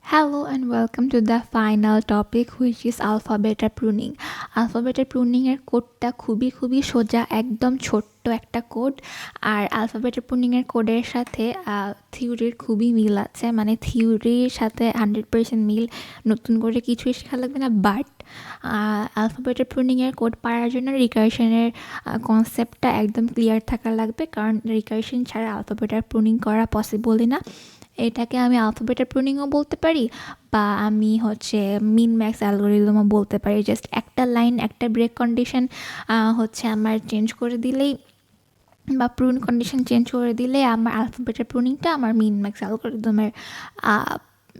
Hello and welcome to the final topic which is alphabet pruning. Alphabet pruning এর কোডটা খুবই সোজা, একদম ছোট্ট একটা কোড। আর alphabet pruning এর কোডের সাথে থিওরির খুবই মিল আছে, মানে থিওরির সাথে 100% মিল, নতুন করে কিছুই শেখা লাগবে না। বাট alphabet pruning এর কোড পারার জন্য রিকার্শনের কনসেপ্টটা একদম ক্লিয়ার থাকা লাগবে, কারণ রিকার্শন ছাড়া alphabet pruning করা পসিবলই না। এটাকে আমি alphabet প্রুনিংও বলতে পারি, বা আমি মিনম্যাক্স অ্যালগোরিদমও বলতে পারি। জাস্ট একটা লাইন, একটা ব্রেক কন্ডিশন আমার চেঞ্জ করে দিলেই, বা প্রুন কন্ডিশন চেঞ্জ করে দিলে আমার alphabet প্রুনিংটা আমার মিনম্যাক্স অ্যালগোরিদমের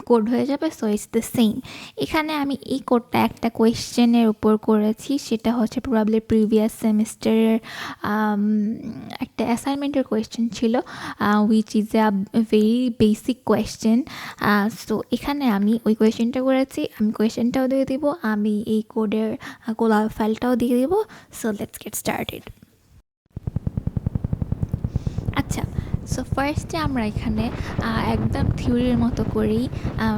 কোড হয়ে যাবে। So it's the same. এখানে আমি এই কোডটা একটা কোয়েশ্চেনের উপর করেছি, সেটা হচ্ছে প্রবাবলি প্রিভিয়াস সেমিস্টারের একটা অ্যাসাইনমেন্টের কোয়েশ্চেন ছিল, which is a very basic question. So এখানে আমি ওই কোয়েশ্চেনটা করেছি, আমি কোয়েশ্চেনটাও দিয়ে দিব, আমি এই কোডের কোলার ফাইলটাও দিয়ে দিব। So let's get started. আচ্ছা, সো ফার্স্টে আমরা এখানে একদম থিওরির মতো করেই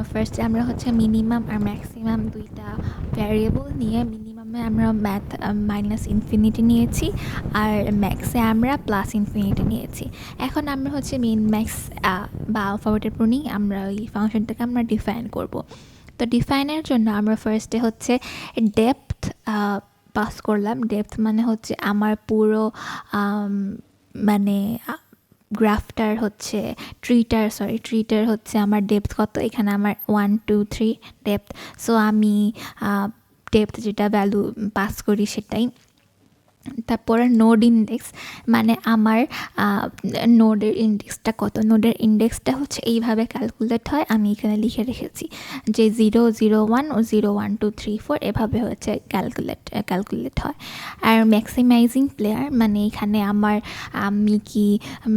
ফার্স্টে আমরা মিনিমাম আর ম্যাক্সিমাম দুইটা ভ্যারিয়েবল নিয়ে, মিনিমামে আমরা মাইনাস ইনফিনিটি নিয়েছি আর ম্যাক্সে আমরা প্লাস ইনফিনিটি নিয়েছি। এখন আমরা মিনম্যাক্স বা alphabet প্রুনিং, আমরা ওই ফাংশনটাকে আমরা ডিফাইন করব। তো ডিফাইনের জন্য আমরা ফার্স্টে ডেপথ পাস করলাম। ডেপথ মানে আমার পুরো মানে গ্রাফটার ট্রিটার আমার ডেপথ কত, এখানে আমার 1 2 3 ডেপথ। সো আমি ডেপথ যেটা ভ্যালু পাস করি সেটাই। তারপরে নোড ইন্ডেক্স, মানে আমার নোডের ইন্ডেক্সটা কত। নোডের ইন্ডেক্সটা এইভাবে ক্যালকুলেট হয়, আমি এখানে লিখে রেখেছি যে 0 0 1 ও 0 1 2 3 4 এভাবে ক্যালকুলেট হয়। আর ম্যাক্সিমাইজিং প্লেয়ার, মানে এখানে আমি কি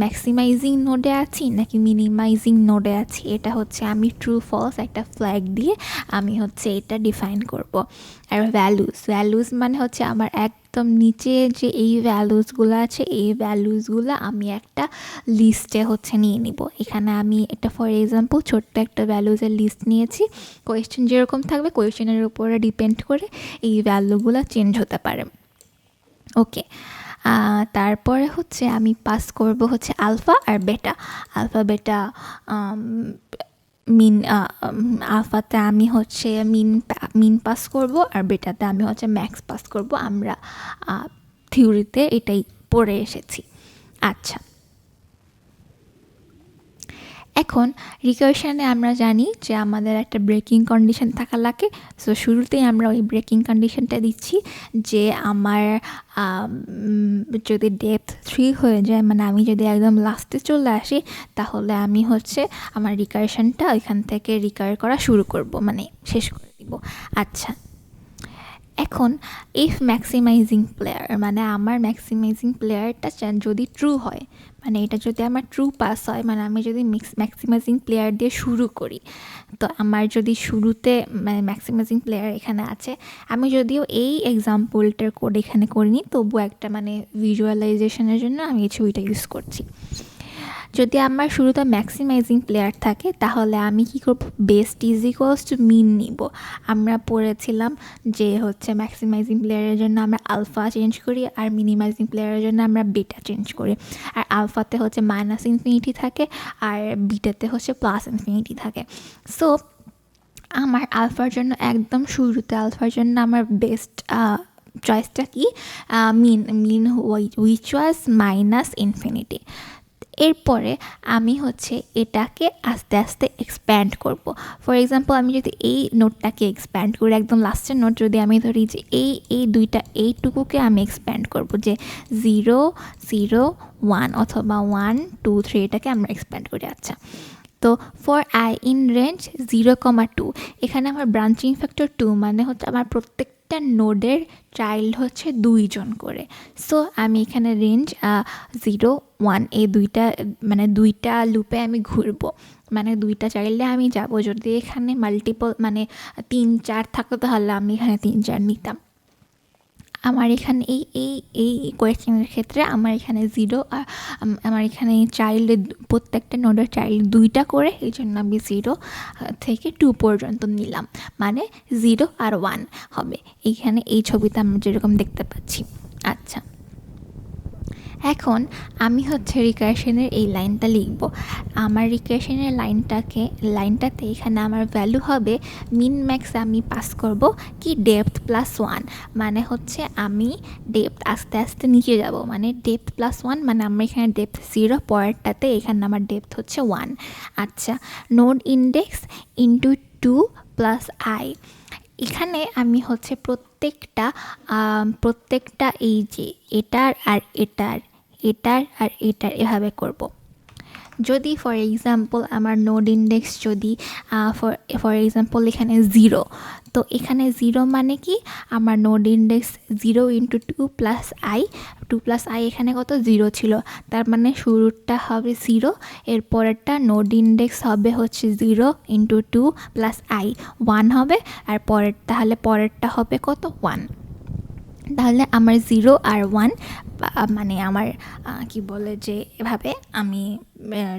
ম্যাক্সিমাইজিং নোডে আছি নাকি মিনিমাইজিং নোডে আছি, এটা আমি ট্রু ফলস একটা ফ্ল্যাগ দিয়ে আমি এটা ডিফাইন করব। আর ভ্যালুস মানে আমার একদম নিচে যে এই ভ্যালুসগুলো আছে, এই ভ্যালুসগুলো আমি একটা লিস্টে নিয়ে নিব। এখানে আমি একটা ফর এক্সাম্পল ছোট্ট একটা ভ্যালুসের লিস্ট নিয়েছি। কোয়েশ্চেন যেরকম থাকবে কোয়েশ্চেনের উপরে ডিপেন্ড করে এই ভ্যালুগুলো চেঞ্জ হতে পারে। ওকে, তারপরে আমি পাস করব আলফা আর বেটা। আলফা বেটা আলফাতে আমি মিন পাস করব, আর বেটাতে আমি ম্যাক্স পাস করব। আমরা থিওরিতে এটাই পড়ে এসেছি। আচ্ছা, এখন রিকার্শনে আমরা জানি যে আমাদের একটা ব্রেকিং কন্ডিশন থাকা লাগে। সো শুরুতেই আমরা ওই ব্রেকিং কন্ডিশনটা দিচ্ছি যে আমার যদি ডেপথ 3 হয়ে যায়, মানে আমি যদি একদম লাস্টে চলে আসি, তাহলে আমি আমার রিকার্শনটা ওইখান থেকে রিকার করা শুরু করব, মানে শেষ করে দিব। আচ্ছা, এখন ইফ ম্যাক্সিমাইজিং প্লেয়ার, মানে আমার ম্যাক্সিমাইজিং প্লেয়ারটা যদি ট্রু হয়, মানে এটা যদি আমার ট্রু পাস হয়, মানে আমি যদি ম্যাক্সিমাইজিং প্লেয়ার দিয়ে শুরু করি, তো আমার যদি শুরুতে মানে ম্যাক্সিমাইজিং প্লেয়ার এখানে আছে, আমি যদিও এই এক্সাম্পলটার কোড এখানে করিনি, তবু একটা মানে ভিজুয়ালাইজেশনের জন্য আমি এই ছবিটা ইউজ করছি। যদি আমার শুরুতে ম্যাক্সিমাইজিং প্লেয়ার থাকে, তাহলে আমি কি করব, বেস্ট ইজ ইকুয়ালস টু মিন নিব। আমরা পড়েছিলাম যে ম্যাক্সিমাইজিং প্লেয়ারের জন্য আমরা আলফা চেঞ্জ করি, আর মিনিমাইজিং প্লেয়ারের জন্য আমরা বেটা চেঞ্জ করি। আর আলফাতে মাইনাস ইনফিনিটি থাকে, আর বিটাতে প্লাস ইনফিনিটি থাকে। সো আমার আলফার জন্য একদম শুরুতে আলফার জন্য আমার বেস্ট চয়েসটা কি, mean which was minus infinity. এরপরে আমি এটাকে আস্তে আস্তে এক্সপ্যান্ড করব। ফর এক্সাম্পল, আমি যদি এই নোটটাকে এক্সপ্যান্ড করি, একদম লাস্টের নোট যদি আমি ধরি যে এই দুইটা এইটুকুকে আমি এক্সপ্যান্ড করব, যে 0 0 1 অথবা 1 2 3 এটাকে আমরা এক্সপ্যান্ড করি। আচ্ছা, তো ফর আই ইন রেঞ্জ 0,2, এখানে আমার ব্রাঞ্চিং ফ্যাক্টর 2, মানে আমার প্রত্যেকটা নোডের চাইল্ড 2জন করে। সো আমি এখানে রেঞ্জ 0 1 এই দুইটা লুপে আমি ঘুরবো, মানে দুইটা চাইল্ডে আমি যাব। যদি এখানে মাল্টিপল মানে 3 4 থাকতো, তাহলে আমি এখানে 3 4 নিতাম। আমার এখানে এই কোয়েশ্চেনের ক্ষেত্রে আমার এখানে 0 আর আমার এখানে চাইল্ডের প্রত্যেকটা নোডের চাইল্ড 2টা করে, এই জন্য আমি 0 থেকে 2 পর্যন্ত নিলাম, মানে 0 আর 1 হবে এইখানে এই ছবিতে আমরা যেরকম দেখতে পাচ্ছি। আচ্ছা, এখন আমি হচ্ছে রিকার্শনের এই লাইনটা লিখব। আমার রিকার্শনের লাইনটাতে এখানে আমার ভ্যালু হবে মিন ম্যাক্স, আমি পাস করব কি ডেপথ প্লাস 1, মানে হচ্ছে আমি ডেপথ আস্তে আস্তে নিচে যাব, মানে ডেপথ প্লাস 1, মানে আমরা এখানে ডেপথ 0, পরেরটাতে এখানে আমার ডেপথ হচ্ছে 1। আচ্ছা, node index into 2 plus I, এখানে আমি হচ্ছে প্রত্যেকটা এই যে এটার আর এটার এভাবে করব। যদি ফর এক্সাম্পল আমার নোড ইন্ডেক্স যদি ফর এক্সাম্পল এখানে 0, তো এখানে 0 মানে কি আমার node index 0 into 2 plus I, 2 plus I এখানে কত 0 ছিল, তার মানে শুরুটা হবে 0, এর পরেরটা নোড ইন্ডেক্স হবে হচ্ছে 0 ইন্টু 2 প্লাস আই 1 হবে, আর পরেরটা হবে কত 1। তাহলে আমার 0 আর 1 মানে আমার কি বলে যে এভাবে আমি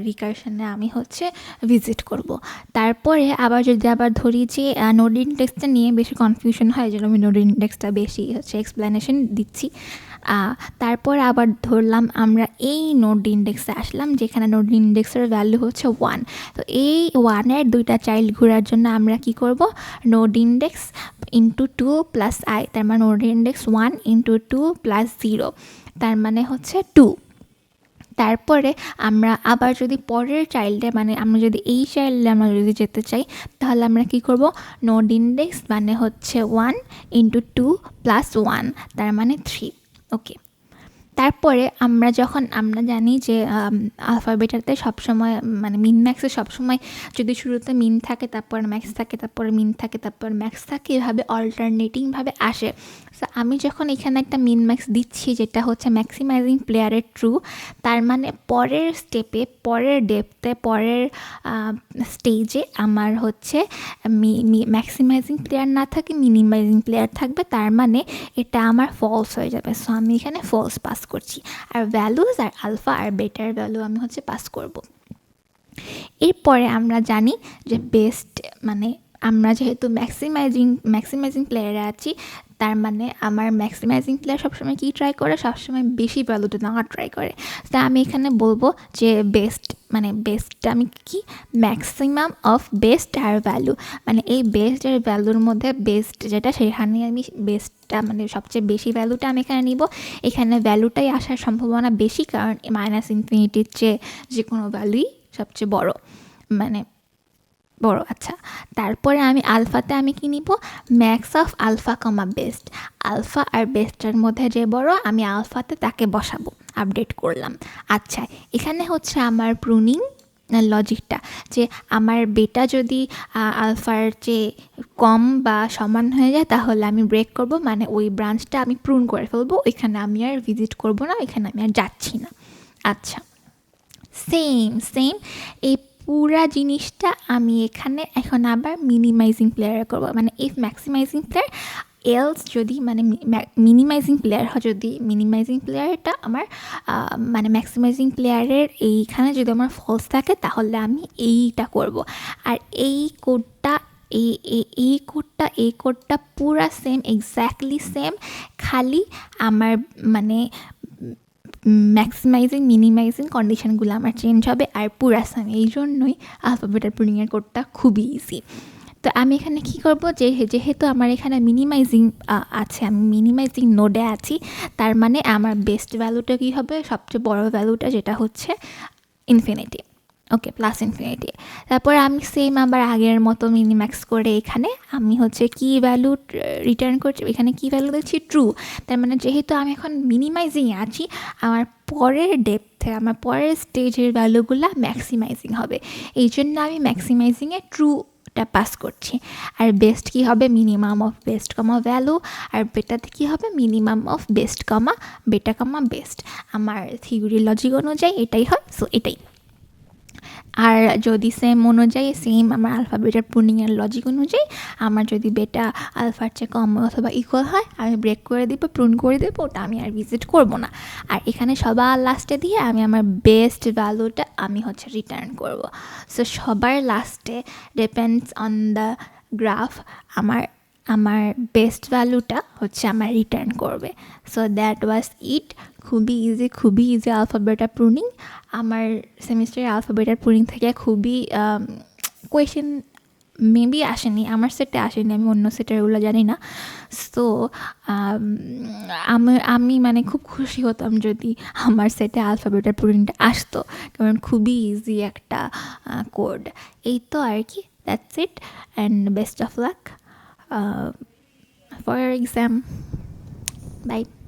রিকার্শনে আমি হচ্ছে ভিজিট করব। তারপরে যদি আবার ধরি যে নোড ইন্ডেক্সটা নিয়ে বেশি কনফিউশন হয়, যেন আমি নোড ইন্ডেক্সটা বেশি হচ্ছে এক্সপ্লেনেশন দিচ্ছি। তারপর আবার ধরলাম আমরা এই নোড ইন্ডেক্সে আসলাম, যেখানে নোড ইন্ডেক্সের ভ্যালু হচ্ছে 1। তো এই 1-এর 2টা চাইল্ড ঘোরার জন্য আমরা কি করব, node index into 2 plus I, তার মানে নোড ইন্ডেক্স 1 ইন্টু 2 প্লাস 0, তার মানে হচ্ছে 2। তারপরে আমরা আবার যদি পরের চাইল্ডে, মানে আমরা যদি এই চাইল্ডে আমরা যদি যেতে চাই, তাহলে আমরা কি করব, নোড ইন্ডেক্স মানে হচ্ছে 1 ইন্টু 2 প্লাস 1, তার মানে 3। ওকে, তারপরে আমরা জানি যে আলফাবেটাতে সবসময় মানে মিন ম্যাক্সে সবসময় যদি শুরুতে মিন থাকে, তারপর ম্যাক্স থাকে, তারপর মিন থাকে, তারপর ম্যাক্স থাকে, এভাবে অল্টারনেটিংভাবে আসে। সো আমি যখন এখানে একটা মিন ম্যাক্স দিচ্ছি যেটা হচ্ছে ম্যাক্সিমাইজিং প্লেয়ারের ট্রু, তার মানে পরের স্টেপে, পরের ডেপথে, পরের স্টেজে আমার হচ্ছে ম্যাক্সিমাইজিং প্লেয়ার না থাকে, মিনিমাইজিং প্লেয়ার থাকবে, তার মানে এটা আমার ফলস হয়ে যাবে। সো আমি এখানে ফলস পাস করছি, আর ভ্যালুজ আর আলফা আর বেটার ভ্যালু আমি হচ্ছে পাস করব। এরপরে আমরা জানি যে বেস্ট, মানে আমরা যেহেতু ম্যাক্সিমাইজিং প্লেয়ারে আছি, তার মানে আমার ম্যাক্সিমাইজিং প্লেয়ার সবসময় কি ট্রাই করে, সবসময় বেশি ভ্যালুটা নেওয়ার ট্রাই করে। তা আমি এখানে বলবো যে বেস্টটা আমি কি ম্যাক্সিমাম অফ বেস্ট আর ভ্যালু, মানে এই বেস্ট আর ভ্যালুর মধ্যে বেস্ট যেটা, সেখানে আমি বেস্টটা মানে সবচেয়ে বেশি ভ্যালুটা আমি এখানে নিব। এখানে ভ্যালুটাই আসার সম্ভাবনা বেশি, কারণ মাইনাস ইনফিনিটির চেয়ে যে কোনো ভ্যালুই সবচেয়ে বড়। আচ্ছা, তারপরে আমি আলফাতে আমি কি নিব, max of alpha comma best, alpha আর বেস্টের মধ্যে যে বড় আমি আলফাতে তাকে বসাবো, আপডেট করলাম। আচ্ছা, এখানে হচ্ছে আমার প্রুনিং লজিকটা, যে আমার বেটা যদি আলফার চেয়ে কম বা সমান হয়ে যায়, তাহলে আমি ব্রেক করব, মানে ওই ব্রাঞ্চটা আমি প্রুন করে ফেলবো, ওইখানে আমি আর ভিজিট করব না, ওইখানে আমি আর যাচ্ছি না। আচ্ছা, সেম এই পুরা জিনিসটা আমি এখানে এখন আবার মিনিমাইজিং প্লেয়ারে করব, মানে ইফ ম্যাক্সিমাইজিং প্লেয়ার এলস যদি মানে মিনিমাইজিং প্লেয়ার হয়, যদি মিনিমাইজিং প্লেয়ারটা আমার মানে ম্যাক্সিমাইজিং প্লেয়ারের এইখানে যদি আমার ফলস থাকে, তাহলে আমি এইটা করব। আর এই কোডটা পুরা সেম, এক্স্যাক্টলি সেম, খালি আমার মানে ম্যাক্সিমাইজিং মিনিমাইজিং কন্ডিশনগুলো আমার চেঞ্জ হবে, আর পুরা সেম। এই জন্যই আলফাবেটাল প্রুনিংয়ের কোডটা খুবই ইজি। তো আমি এখানে কি করব, যেহেতু আমার এখানে মিনিমাইজিং আছে, আমি মিনিমাইজিং নোডে আছি, তার মানে আমার বেস্ট ভ্যালুটা কী হবে, সবচেয়ে বড় ভ্যালুটা, যেটা হচ্ছে ইনফিনিটি। ওকে, প্লাস ইনফিনিটি। তারপর আমি সেম আবার আগের মতো মিনিম্যাক্স করে এখানে আমি হচ্ছে কি ভ্যালু রিটার্ন করছি, এখানে কি ভ্যালু দিচ্ছি, ট্রু। তার মানে যেহেতু আমি এখন মিনিমাইজিংয়ে আছি, আমার পরের ডেপথে, আমার পরের স্টেজের ভ্যালুগুলো ম্যাক্সিমাইজিং হবে, এই জন্য আমি ম্যাক্সিমাইজিংয়ে ট্রুটা পাস করছি। আর বেস্ট কি হবে, minimum of best comma value, আর বেটাতে কি হবে, minimum of best comma beta comma best. আমার থিওরি লজিক অনুযায়ী এটাই হয়। সো এটাই। আর যদি সেম অনুযায়ী সেম আমার আলফা বেটার প্রুনিংয়ের লজিক অনুযায়ী আমার যদি বেটা আলফার চেয়ে কম অথবা ইকুয়াল হয় আমি ব্রেক করে দিব, প্রুন করে দেবো, ওটা আমি আর ভিজিট করব না। আর এখানে সবার লাস্টে দিয়ে আমি আমার বেস্ট ভ্যালুটা আমি হচ্ছে রিটার্ন করব। সো সবার লাস্টে ডিপেন্ডস অন দ্য গ্রাফ আমার আমার বেস্ট ভ্যালুটা হচ্ছে আমার রিটার্ন করবে। সো দ্যাট ওয়াজ ইট। খুবই ইজি আলফাবেটার প্রুনিং। আমার সেমিস্টারে আলফাবেটার প্রুনিং থেকে খুবই কোয়েশ্চেন মেবি আসেনি, আমার সেটে আসেনি, আমি অন্য সেটেরগুলো জানি না। সো আমি মানে খুব খুশি হতাম যদি আমার সেটে আলফাবেটার প্রুনিংটা আসতো, কারণ খুবই ইজি একটা কোড। এই তো আর কি, that's it and best of luck for your exam. Bye.